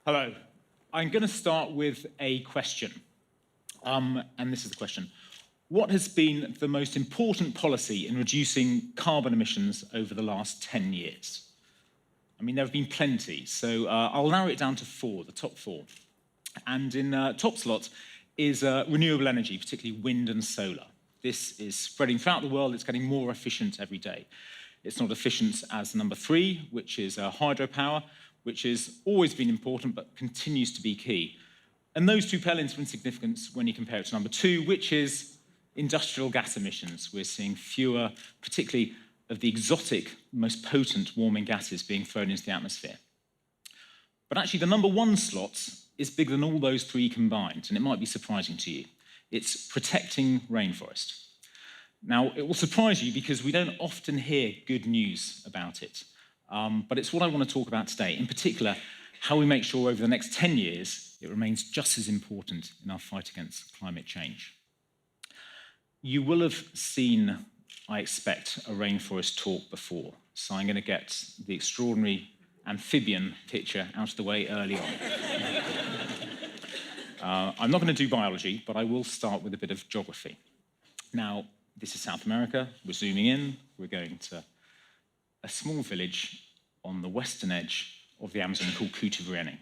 Hello. I'm going to start with a question. And this is the question. What has been the most important policy in reducing carbon emissions over the last 10 years? I mean, there have been plenty, so I'll narrow it down to four, the top four. And in top slot is renewable energy, particularly wind and solar. This is spreading throughout the world. It's getting more efficient every day. It's not efficient as number three, which is hydropower, which has always been important but continues to be key. And those two pale into insignificance when you compare it to number two, which is industrial gas emissions. We're seeing fewer, particularly of the exotic, most potent warming gases being thrown into the atmosphere. But actually, the number one slot is bigger than all those three combined, and it might be surprising to you. It's protecting rainforest. Now, it will surprise you because we don't often hear good news about it. But it's what I want to talk about today, in particular, how we make sure over the next 10 years it remains just as important in our fight against climate change. You will have seen, I expect, a rainforest talk before, so I'm going to get the extraordinary amphibian picture out of the way early on. I'm not going to do biology, but I will start with a bit of geography. Now, this is South America. We're zooming in. We're going to a small village on the western edge of the Amazon called Cuti.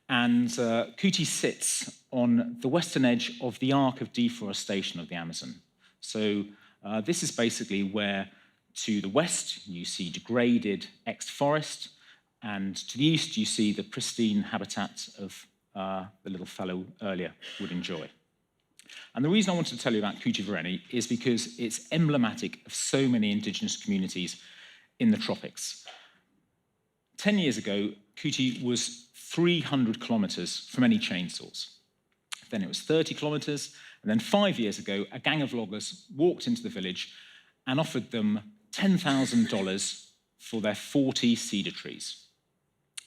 And Cuti sits on the western edge of the arc of deforestation of the Amazon. So this is basically where, to the west, you see degraded ex-forest, and to the east, you see the pristine habitat of the little fellow earlier would enjoy. And the reason I wanted to tell you about Cuti is because it's emblematic of so many indigenous communities in the tropics. 10 years ago, Cuti was 300 kilometers from any chainsaws. Then it was 30 kilometers, and then 5 years ago, a gang of loggers walked into the village and offered them $10,000 for their 40 cedar trees.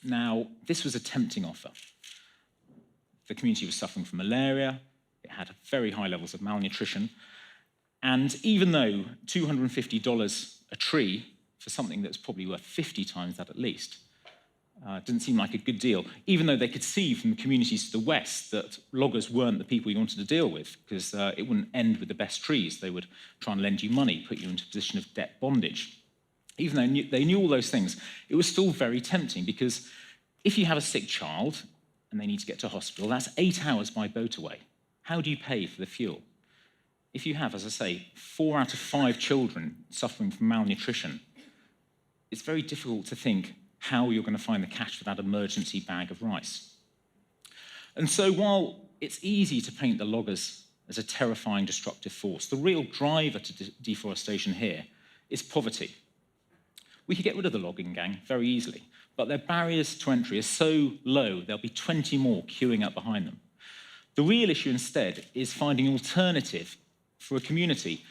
Now, this was a tempting offer. The community was suffering from malaria, it had very high levels of malnutrition, and even though $250 a tree for something that's probably worth 50 times that at least, didn't seem like a good deal, even though they could see from the communities to the west that loggers weren't the people you wanted to deal with, because it wouldn't end with the best trees. They would try and lend you money, put you into a position of debt bondage. Even though they knew all those things, it was still very tempting, because if you have a sick child and they need to get to hospital, that's 8 hours by boat away. How do you pay for the fuel? If you have, as I say, 4 out of 5 children suffering from malnutrition, it's very difficult to think how you're going to find the cash for that emergency bag of rice. And so while it's easy to paint the loggers as a terrifying, destructive force, the real driver to deforestation here is poverty. We could get rid of the logging gang very easily, but their barriers to entry are so low, there'll be 20 more queuing up behind them. The real issue instead is finding an alternative for a community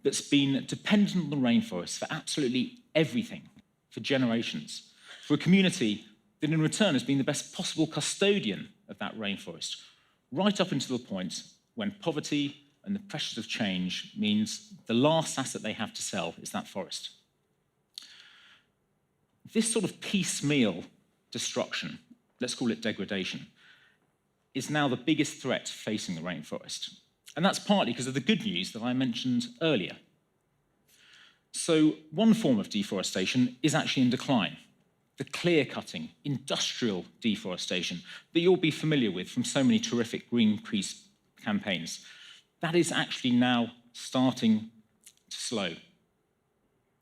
that's been dependent on the rainforest for absolutely everything for generations, for a community that in return has been the best possible custodian of that rainforest, right up until the point when poverty and the pressures of change means the last asset they have to sell is that forest. This sort of piecemeal destruction, let's call it degradation, is now the biggest threat facing the rainforest. And that's partly because of the good news that I mentioned earlier. So one form of deforestation is actually in decline, the clear-cutting, industrial deforestation that you'll be familiar with from so many terrific Greenpeace campaigns. That is actually now starting to slow.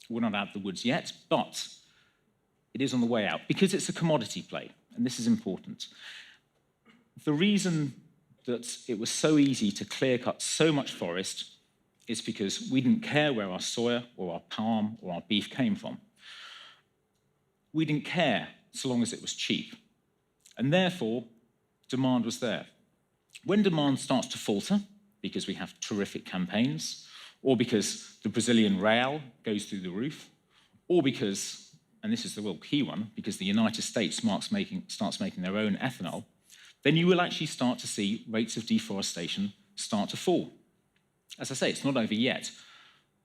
We're not out of the woods yet, but it is on the way out because it's a commodity play, and this is important. The reason that it was so easy to clear-cut so much forest is because we didn't care where our soya or our palm or our beef came from. We didn't care so long as it was cheap, and therefore demand was there. When demand starts to falter, because we have terrific campaigns, or because the Brazilian real goes through the roof, or because, and this is the real key one, because the United States starts making their own ethanol, then you will actually start to see rates of deforestation start to fall. As I say, it's not over yet,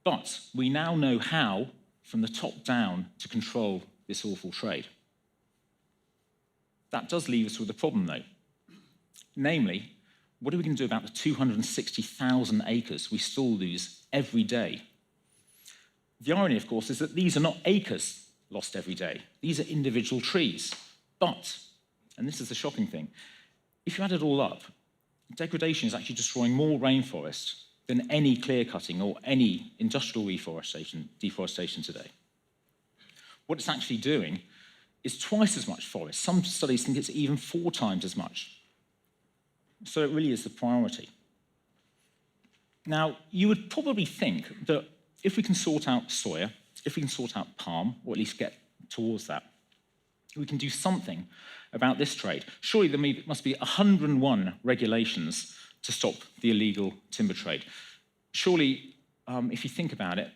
but we now know how, from the top down, to control this awful trade. That does leave us with a problem, though. Namely, what are we going to do about the 260,000 acres we still lose every day? The irony, of course, is that these are not acres lost every day. These are individual trees. But, and this is the shocking thing, if you add it all up, degradation is actually destroying more rainforest than any clear-cutting or any industrial deforestation today. What it's actually doing is twice as much forest. Some studies think it's even 4 times as much. So it really is the priority. Now, you would probably think that if we can sort out soya, if we can sort out palm, or at least get towards that, we can do something about this trade. Surely there must be 101 regulations to stop the illegal timber trade. Surely, if you think about it,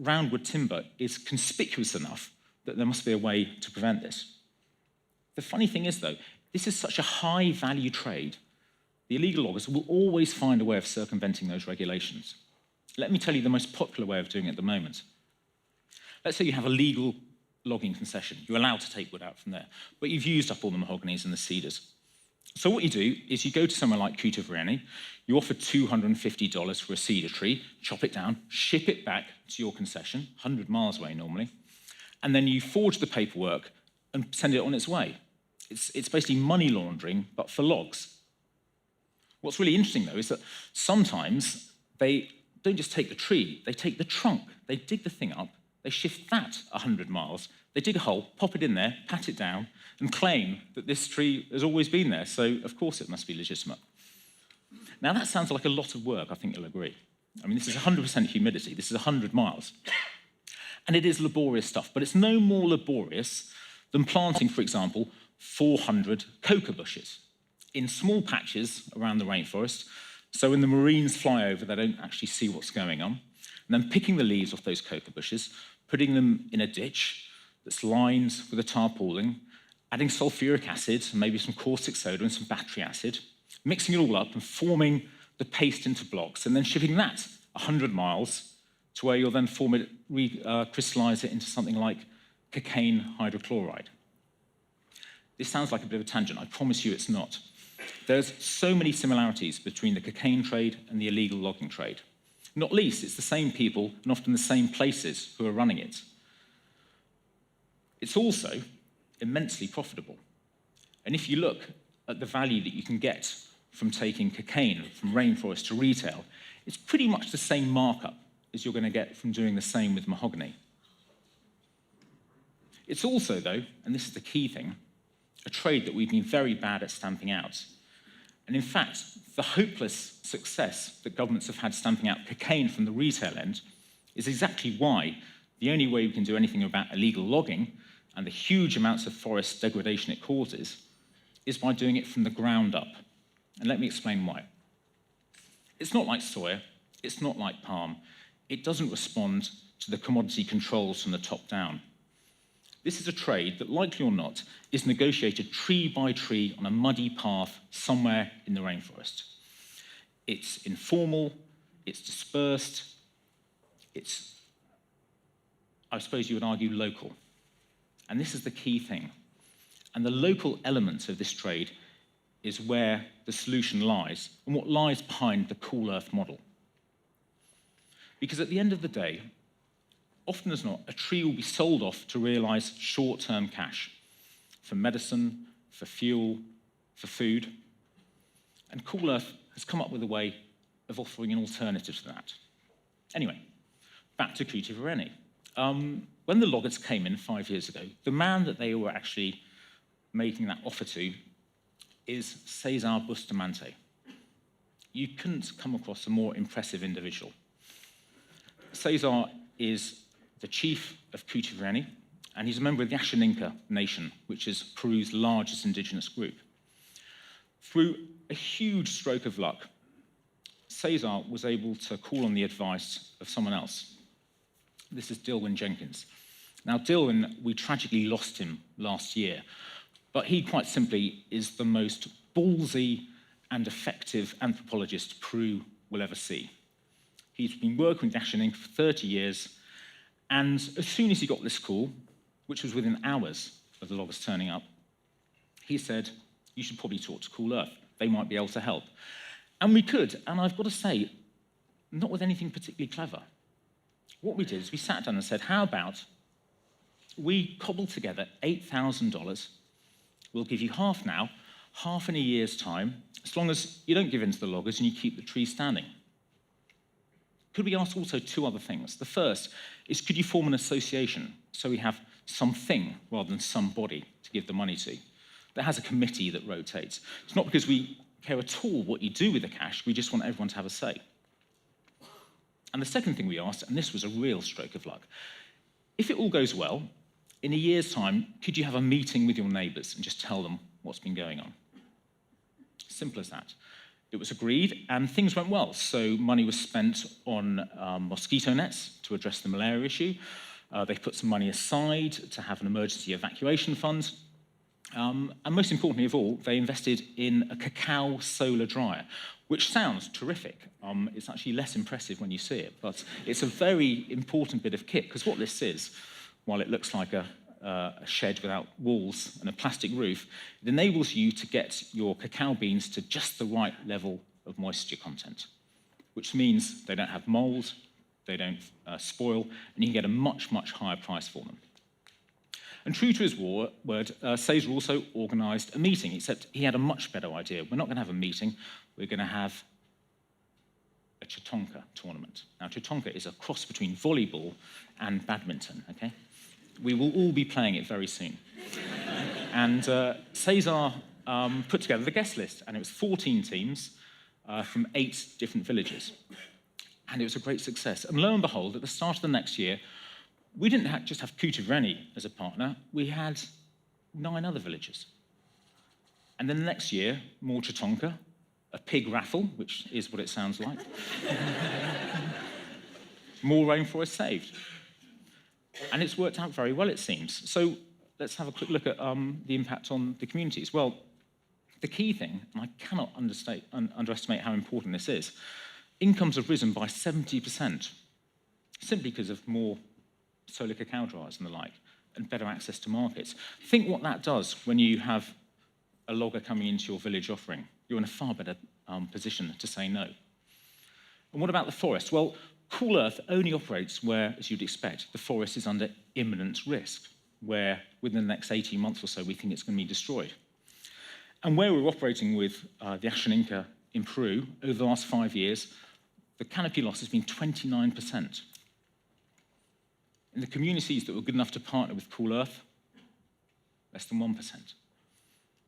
roundwood timber is conspicuous enough that there must be a way to prevent this. The funny thing is, though, this is such a high-value trade, the illegal loggers will always find a way of circumventing those regulations. Let me tell you the most popular way of doing it at the moment. Let's say you have a legal logging concession. You're allowed to take wood out from there, but you've used up all the mahoganies and the cedars. So what you do is you go to somewhere like Cutivrieni, you offer $250 for a cedar tree, chop it down, ship it back to your concession, 100 miles away normally, and then you forge the paperwork and send it on its way. It's basically money laundering, but for logs. What's really interesting, though, is that sometimes they don't just take the tree, they take the trunk, they dig the thing up, they shift that 100 miles, they dig a hole, pop it in there, pat it down, and claim that this tree has always been there, so of course it must be legitimate. Now, that sounds like a lot of work, I think you'll agree. I mean, this is 100% humidity, this is 100 miles. And it is laborious stuff, but it's no more laborious than planting, for example, 400 coca bushes in small patches around the rainforest, so when the Marines fly over, they don't actually see what's going on, and then picking the leaves off those coca bushes, putting them in a ditch that's lined with a tarpaulin, adding sulfuric acid, maybe some caustic soda and some battery acid, mixing it all up and forming the paste into blocks, and then shipping that 100 miles to where you'll then crystallize it into something like cocaine hydrochloride. This sounds like a bit of a tangent. I promise you it's not. There's so many similarities between the cocaine trade and the illegal logging trade. Not least, it's the same people and often the same places who are running it. It's also immensely profitable. And if you look at the value that you can get from taking cocaine from rainforest to retail, it's pretty much the same markup as you're going to get from doing the same with mahogany. It's also, though, and this is the key thing, a trade that we've been very bad at stamping out. And in fact, the hopeless success that governments have had stamping out cocaine from the retail end is exactly why the only way we can do anything about illegal logging and the huge amounts of forest degradation it causes is by doing it from the ground up. And let me explain why. It's not like soya, it's not like palm. It doesn't respond to the commodity controls from the top down. This is a trade that, likely or not, is negotiated tree by tree on a muddy path somewhere in the rainforest. It's informal, it's dispersed, it's, I suppose you would argue, local. And this is the key thing. And the local element of this trade is where the solution lies, and what lies behind the Cool Earth model. Because at the end of the day, often as not, a tree will be sold off to realize short-term cash for medicine, for fuel, for food. And Cool Earth has come up with a way of offering an alternative to that. Anyway, back to Cutivrieni. When the loggers came in 5 years ago, the man that they were actually making that offer to is Cesar Bustamante. You couldn't come across a more impressive individual. Cesar is the chief of Cutivrieni, and he's a member of the Ashaninka nation, which is Peru's largest indigenous group. Through a huge stroke of luck, Cesar was able to call on the advice of someone else. This is Dilwyn Jenkins. Now, Dilwyn, we tragically lost him last year, but he quite simply is the most ballsy and effective anthropologist Peru will ever see. He's been working with Ashaninka for 30 years, and as soon as he got this call, which was within hours of the loggers turning up, he said, you should probably talk to Cool Earth. They might be able to help. And we could, and I've got to say, not with anything particularly clever. What we did is we sat down and said, how about we cobble together $8,000. We'll give you half now, half in a year's time, as long as you don't give in to the loggers and you keep the tree standing. Could we ask also two other things? The first is, could you form an association so we have something rather than somebody to give the money to that has a committee that rotates? It's not because we care at all what you do with the cash, we just want everyone to have a say. And the second thing we asked, and this was a real stroke of luck, if it all goes well, in a year's time, could you have a meeting with your neighbours and just tell them what's been going on? Simple as that. It was agreed, and things went well. So money was spent on mosquito nets to address the malaria issue. They put some money aside to have an emergency evacuation fund. And most importantly of all, they invested in a cacao solar dryer, which sounds terrific. It's actually less impressive when you see it, but it's a very important bit of kit, because what this is, while it looks like a shed without walls and a plastic roof, it enables you to get your cacao beans to just the right level of moisture content, which means they don't have mold, they don't spoil, and you can get a much, much higher price for them. And true to his word, Cesar also organised a meeting, except he had a much better idea. We're not going to have a meeting, we're going to have a Chitonka tournament. Now, Chitonka is a cross between volleyball and badminton, okay? We will all be playing it very soon. And Cesar put together the guest list, and it was 14 teams from 8 different villages. And it was a great success. And lo and behold, at the start of the next year, we didn't just have Kutavreni as a partner, we had 9 other villages. And then the next year, more Chitonka, a pig raffle, which is what it sounds like. More rainforest saved. And it's worked out very well, it seems. So let's have a quick look at the impact on the communities. Well, the key thing, and I cannot underestimate how important this is, incomes have risen by 70%, simply because of more solar cacao dryers and the like, and better access to markets. Think what that does when you have a logger coming into your village offering. You're in a far better position to say no. And what about the forest? Well, Cool Earth only operates where, as you'd expect, the forest is under imminent risk, where within the next 18 months or so we think it's going to be destroyed. And where we're operating with the Ashaninka in Peru, over the last 5 years, the canopy loss has been 29%. In the communities that were good enough to partner with Cool Earth, less than 1%,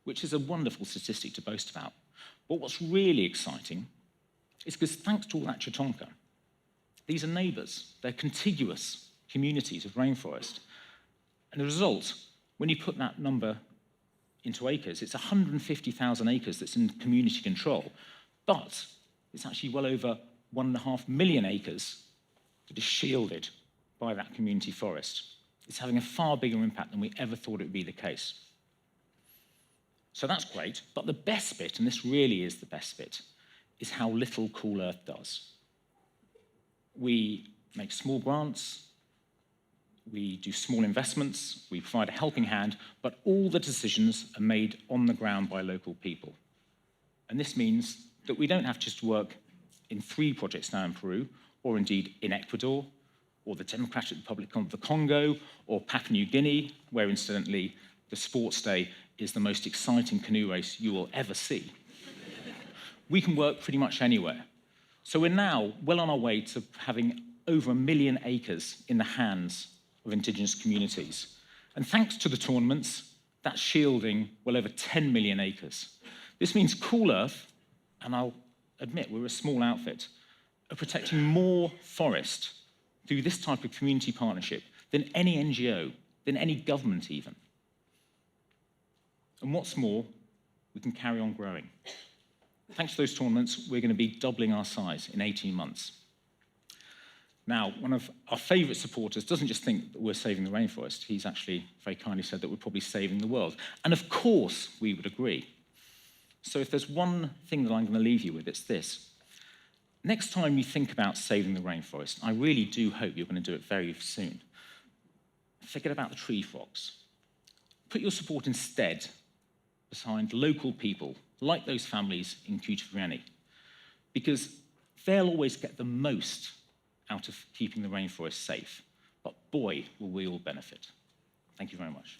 which is a wonderful statistic to boast about. But what's really exciting is because thanks to all that Chitonka, these are neighbours, they're contiguous communities of rainforest. And the result, when you put that number into acres, it's 150,000 acres that's in community control, but it's actually well over 1.5 million acres that is shielded by that community forest. It's having a far bigger impact than we ever thought it would be the case. So that's great, but the best bit, and this really is the best bit, is how little Cool Earth does. We make small grants, we do small investments, we provide a helping hand, but all the decisions are made on the ground by local people. And this means that we don't have to just work in 3 projects now in Peru, or indeed in Ecuador, or the Democratic Republic of the Congo, or Papua New Guinea, where incidentally the sports day is the most exciting canoe race you will ever see. We can work pretty much anywhere. So we're now well on our way to having over 1 million acres in the hands of indigenous communities. And thanks to the tournaments, that's shielding well over 10 million acres. This means Cool Earth, and I'll admit we're a small outfit, are protecting more forest through this type of community partnership than any NGO, than any government even. And what's more, we can carry on growing. Thanks to those tournaments, we're going to be doubling our size in 18 months. Now, one of our favourite supporters doesn't just think that we're saving the rainforest, he's actually very kindly said that we're probably saving the world. And of course, we would agree. So if there's one thing that I'm going to leave you with, it's this. Next time you think about saving the rainforest, I really do hope you're going to do it very soon. Forget about the tree frogs. Put your support instead behind local people, like those families in Kutuvrieni, because they'll always get the most out of keeping the rainforest safe. But boy, will we all benefit. Thank you very much.